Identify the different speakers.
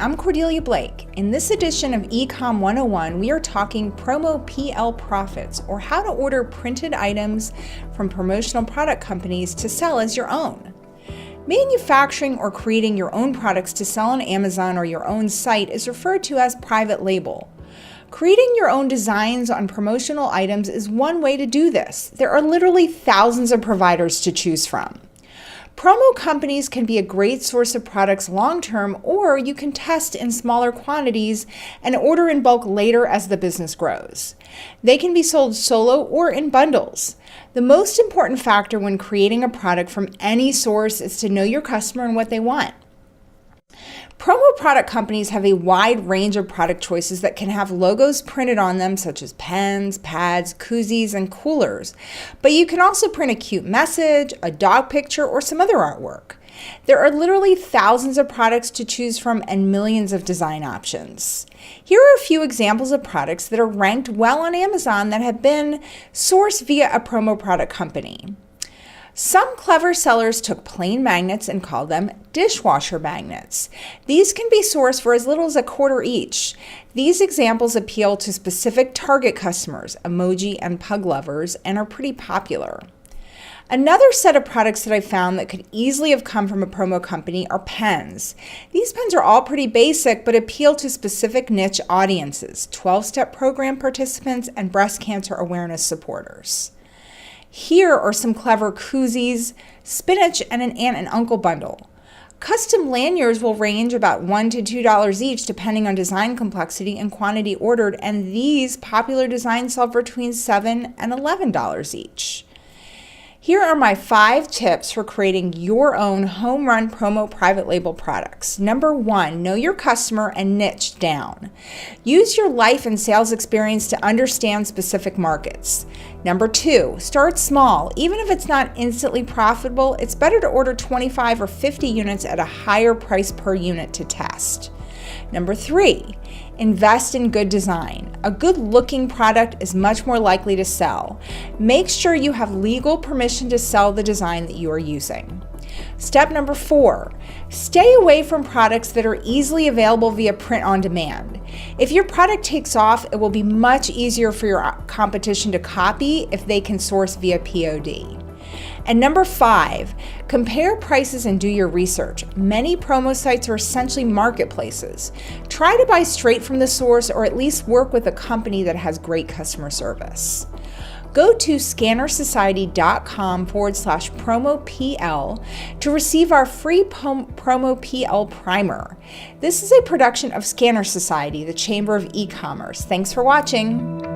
Speaker 1: I'm Cordelia Blake. In this edition of Ecom 101, we are talking promo PL profits, or how to order printed items from promotional product companies to sell as your own. Manufacturing or creating your own products to sell on Amazon or your own site is referred to as private label. Creating your own designs on promotional items is one way to do this. There are literally thousands of providers to choose from. Promo companies can be a great source of products long-term, or you can test in smaller quantities and order in bulk later as the business grows. They can be sold solo or in bundles. The most important factor when creating a product from any source is to know your customer and what they want. Promo product companies have a wide range of product choices that can have logos printed on them, such as pens, pads, koozies, and coolers. But you can also print a cute message, a dog picture, or some other artwork. There are literally thousands of products to choose from and millions of design options. Here are a few examples of products that are ranked well on Amazon that have been sourced via a promo product company. Some clever sellers took plain magnets and called them dishwasher magnets. These can be sourced for as little as $1 each. These examples appeal to specific target customers, emoji and pug lovers, and are pretty popular. Another set of products that I found that could easily have come from a promo company are pens. These pens are all pretty basic but appeal to specific niche audiences, 12-step program participants and breast cancer awareness supporters. Here are some clever koozies, spinach, and an aunt and uncle bundle. Custom lanyards will range about $1 to $2 each depending on design complexity and quantity ordered, and these popular designs sell for between $7 and $11 each. Here are my 5 tips for creating your own home run promo private label products. Number 1, know your customer and niche down. Use your life and sales experience to understand specific markets. Number 2, start small. Even if it's not instantly profitable, it's better to order 25 or 50 units at a higher price per unit to test. Number 3, invest in good design. A good looking product is much more likely to sell. Make sure you have legal permission to sell the design that you are using. Step number 4, stay away from products that are easily available via print on demand. If your product takes off, it will be much easier for your competition to copy if they can source via POD. And number 5, compare prices and do your research. Many promo sites are essentially marketplaces. Try to buy straight from the source, or at least work with a company that has great customer service. Go to scannerSociety.com/PromoPL to receive our free Promo PL primer. This is a production of Scanner Society, the Chamber of E-Commerce. Thanks for watching.